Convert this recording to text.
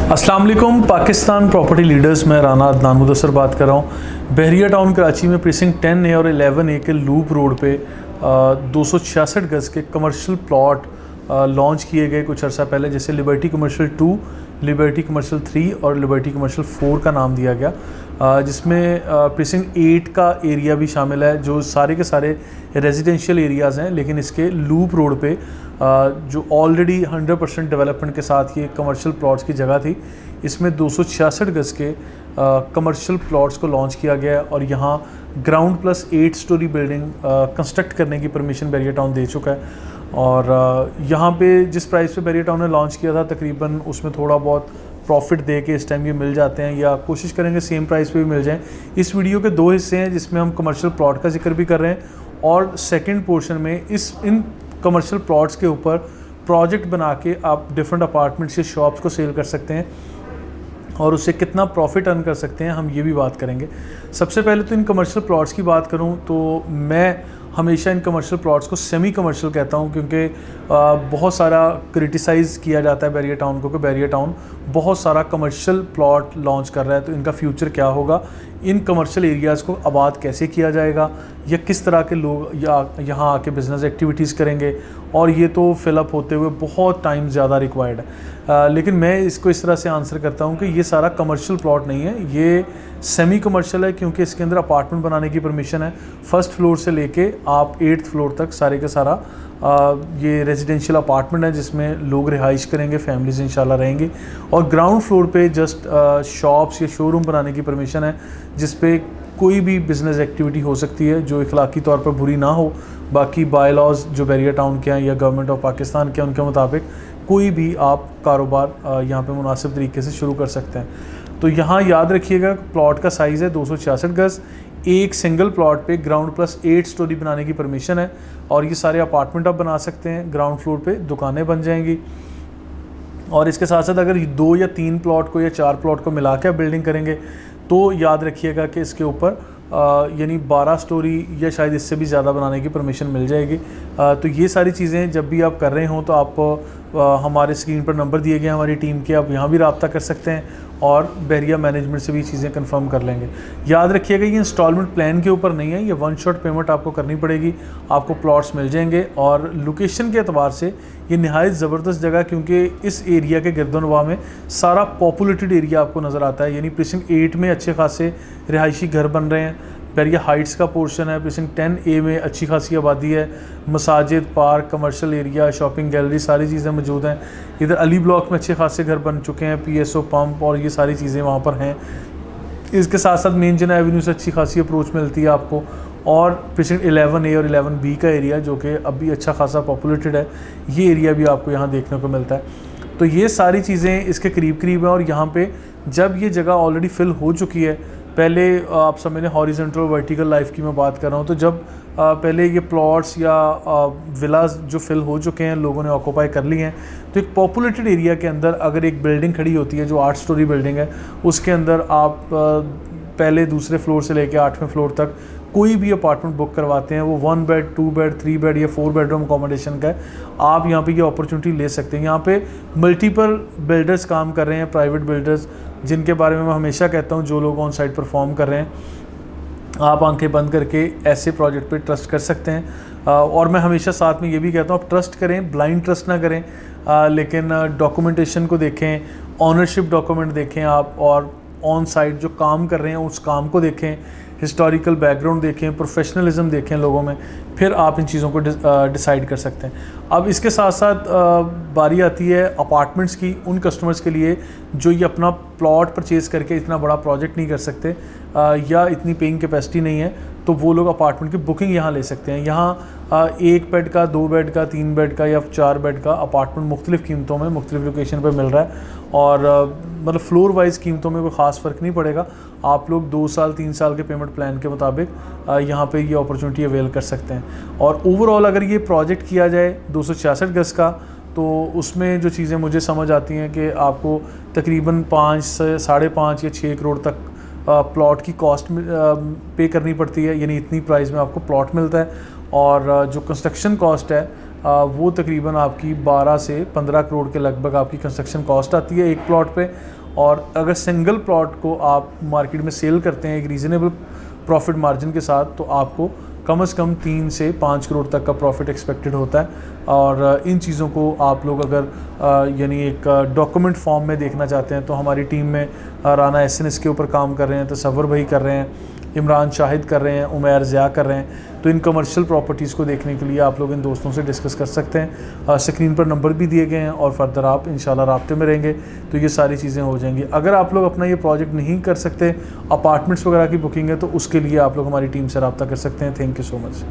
अस्सलाम वालेकुम। Pakistan property leaders में राना अदनान मुदस्सर बात कर रहा हूँ। बहरिया टाउन कराची में प्रीसिंक्ट 10A और 11A के लूप रोड पे 266 गज़ के कमर्शियल प्लॉट लॉन्च किए गए कुछ अर्सा पहले, जैसे लिबर्टी कमर्शियल 2, लिबर्टी कमर्शियल 3 और लिबर्टी कमर्शियल 4 का नाम दिया गया, जिसमें प्रीसिंक्ट 8 का एरिया भी शामिल है, जो सारे के सारे रेजिडेंशियल एरियाज़ हैं। लेकिन इसके लूप रोड पे जो ऑलरेडी 100% डेवलपमेंट के साथ ये कमर्शियल प्लॉट्स की जगह थी, इसमें 266 गज़ के कमर्शियल प्लॉट्स को लॉन्च किया गया और यहाँ ground plus 8 story building construct करने की परमिशन बहरिया टाउन दे चुका है। और यहाँ पे जिस प्राइस पे बहरिया टाउन ने लॉन्च किया था, तकरीबन उसमें थोड़ा बहुत प्रॉफिट दे के इस टाइम ये मिल जाते हैं, या कोशिश करेंगे सेम प्राइस पे भी मिल जाएं। इस वीडियो के 2 हिस्से हैं, जिसमें हम कमर्शियल प्लॉट का जिक्र भी कर रहे हैं और सेकंड पोर्शन में इन कमर्शियल प्लॉट्स के ऊपर प्रोजेक्ट बना के आप डिफरेंट अपार्टमेंट्स या शॉप्स को सेल कर सकते हैं और उससे कितना प्रॉफिट अर्न कर सकते हैं, हम ये भी बात करेंगे। सबसे पहले तो इन कमर्शियल प्लॉट्स की बात करूं तो मैं हमेशा इन कमर्शियल प्लॉट्स को सेमी कमर्शियल कहता हूं, क्योंकि बहुत सारा क्रिटिसाइज़ किया जाता है बहरिया टाउन को कि बहरिया टाउन बहुत सारा कमर्शियल प्लॉट लॉन्च कर रहा है, तो इनका फ्यूचर क्या होगा, इन कमर्शियल एरियाज़ को आबाद कैसे किया जाएगा, या किस तरह के लोग यहाँ आके बिज़नेस एक्टिविटीज़ करेंगे, और ये तो फिलअप होते हुए बहुत टाइम ज़्यादा रिक्वायर्ड है। लेकिन मैं इसको इस तरह से आंसर करता हूँ कि ये सारा कमर्शियल प्लॉट नहीं है, ये सेमी कमर्शियल है, क्योंकि इसके अंदर अपार्टमेंट बनाने की परमिशन है। फर्स्ट फ्लोर से लेके आप 8th फ्लोर तक सारे का सारा ये रेजिडेंशियल अपार्टमेंट है, जिसमें लोग रिहाइश करेंगे, फैमिलीज इंशाल्लाह रहेंगी। और ग्राउंड फ्लोर पे जस्ट शॉप्स या शोरूम बनाने की परमिशन है, जिस पे कोई भी बिज़नेस एक्टिविटी हो सकती है जो इखलाकी तौर पर बुरी ना हो। बाकी बाय लॉज जो बहरिया टाउन के हैं या गवर्नमेंट ऑफ पाकिस्तान के, उनके मुताबिक कोई भी आप कारोबार यहाँ पे मुनासिब तरीके से शुरू कर सकते हैं। तो यहाँ याद रखिएगा, प्लॉट का साइज़ है 266 गज़। एक सिंगल प्लॉट पे ग्राउंड प्लस 8 स्टोरी बनाने की परमिशन है और ये सारे अपार्टमेंट आप बना सकते हैं। ग्राउंड फ्लोर पे दुकानें बन जाएंगी और इसके साथ साथ अगर 2 या 3 प्लॉट को या 4 प्लॉट को मिला के आप बिल्डिंग करेंगे तो याद रखिएगा कि इसके ऊपर यानी 12 स्टोरी या शायद इससे भी ज़्यादा बनाने की परमिशन मिल जाएगी। तो ये सारी चीज़ें जब भी आप कर रहे हों तो आप हमारे स्क्रीन पर नंबर दिए गए हमारी टीम के, आप यहाँ भी रब्ता कर सकते हैं और बहरिया मैनेजमेंट से भी चीज़ें कंफर्म कर लेंगे। याद रखिएगा ये इंस्टॉलमेंट प्लान के ऊपर नहीं है, ये 1 शॉट पेमेंट आपको करनी पड़ेगी, आपको प्लॉट्स मिल जाएंगे। और लोकेशन के अतबार से ये नहायत ज़बरदस्त जगह, क्योंकि इस एरिया के गिरदोनवा में सारा पॉपुलेटेड एरिया आपको नज़र आता है। यानी प्रीसिंक्ट 8 में अच्छे खासे रिहायशी घर बन रहे हैं, बहरिया हाइट्स का पोर्शन है, प्रीसिंक्ट 10A में अच्छी खासी आबादी है, मसाजिद, park, commercial area, shopping gallery, सारी चीज़ें मौजूद हैं। इधर अली ब्लॉक में अच्छे खासे घर बन चुके हैं, PSO पंप और ये सारी चीज़ें वहाँ पर हैं। इसके साथ साथ मेन जिना एवेन्यू से अच्छी खासी अप्रोच मिलती है आपको। और प्रीसिंक्ट 11A और 11B का एरिया जो कि अभी अच्छा खासा पॉपुलेटेड है, ये एरिया भी आपको यहाँ देखने को मिलता है। तो ये सारी चीज़ें इसके करीब करीब हैं। और यहाँ पे जब ये जगह ऑलरेडी फिल हो चुकी है, पहले आप समझें हॉरिजॉन्टल और वर्टिकल लाइफ की मैं बात कर रहा हूँ, तो जब पहले ये प्लॉट्स या विलास जो फिल हो चुके हैं, लोगों ने ऑक्यूपाई कर ली हैं, तो एक पॉपुलेटेड एरिया के अंदर अगर एक बिल्डिंग खड़ी होती है जो 8 स्टोरी बिल्डिंग है, उसके अंदर आप पहले दूसरे फ्लोर से लेकर 8वें फ्लोर तक कोई भी अपार्टमेंट बुक करवाते हैं, वो 1 बेड, 2 बेड, 3 बेड या 4 बेडरूम अकोमोडेशन का है, आप यहाँ पे ये अपॉर्चुनिटी ले सकते हैं। यहाँ पे मल्टीपल बिल्डर्स काम कर रहे हैं, प्राइवेट बिल्डर्स, जिनके बारे में मैं हमेशा कहता हूँ जो लोग ऑन साइट परफॉर्म कर रहे हैं, आप आंखें बंद करके ऐसे प्रोजेक्ट पे ट्रस्ट कर सकते हैं। और मैं हमेशा साथ में ये भी कहता हूँ आप ट्रस्ट करें, ब्लाइंड ट्रस्ट ना करें, लेकिन डॉक्यूमेंटेशन को देखें, ऑनरशिप डॉक्यूमेंट देखें आप, और ऑन साइट जो काम कर रहे हैं उस काम को देखें, हिस्टोरिकल बैकग्राउंड देखें, प्रोफेशनलिज्म देखें लोगों में, फिर आप इन चीज़ों को डिसाइड कर सकते हैं। अब इसके साथ साथ बारी आती है अपार्टमेंट्स की, उन कस्टमर्स के लिए जो ये अपना प्लॉट परचेज़ करके इतना बड़ा प्रोजेक्ट नहीं कर सकते या इतनी पेइंग कैपेसिटी नहीं है, तो वो लोग अपार्टमेंट की बुकिंग यहाँ ले सकते हैं। यहाँ 1 बेड का, 2 बेड का, 3 बेड का या 4 बेड का अपार्टमेंट मुख्तलिफ़ कीमतों में मुख्तलिफ़ लोकेशन पर मिल रहा है। और मतलब फ्लोर वाइज कीमतों में कोई ख़ास फ़र्क नहीं पड़ेगा। आप लोग 2 साल 3 साल के पेमेंट प्लान के मुताबिक यहाँ पे ये अपॉर्चुनिटी अवेल कर सकते हैं। और ओवरऑल अगर ये प्रोजेक्ट किया जाए 266 गज़ का, तो उसमें जो चीज़ें मुझे समझ आती हैं कि आपको तकरीबन 5 से 5.5 या 6 करोड़ तक प्लॉट की कॉस्ट पे करनी पड़ती है, यानी इतनी प्राइस में आपको प्लॉट मिलता है। और जो कंस्ट्रक्शन कॉस्ट है वो तकरीबन आपकी 12 से 15 करोड़ के लगभग आपकी कंस्ट्रक्शन कॉस्ट आती है एक प्लॉट पे। और अगर सिंगल प्लॉट को आप मार्केट में सेल करते हैं एक रीज़नेबल प्रॉफिट मार्जिन के साथ, तो आपको कम से कम 3 से 5 करोड़ तक का प्रॉफिट एक्सपेक्टेड होता है। और इन चीज़ों को आप लोग अगर यानी एक डॉक्यूमेंट फॉर्म में देखना चाहते हैं तो हमारी टीम में राना एहसन इसके ऊपर काम कर रहे हैं, तसव्वुर भाई कर रहे हैं, इमरान शाहिद कर रहे हैं, उमैर ज़िया कर रहे हैं। तो इन कमर्शियल प्रॉपर्टीज़ को देखने के लिए आप लोग इन दोस्तों से डिस्कस कर सकते हैं। स्क्रीन पर नंबर भी दिए गए हैं और फर्दर आप इंशाल्लाह राब्ते में रहेंगे तो ये सारी चीज़ें हो जाएंगी। अगर आप लोग अपना ये प्रोजेक्ट नहीं कर सकते, अपार्टमेंट्स वगैरह की बुकिंग है, तो उसके लिए आप लोग हमारी टीम से रब्ता कर सकते हैं। Thank you so much.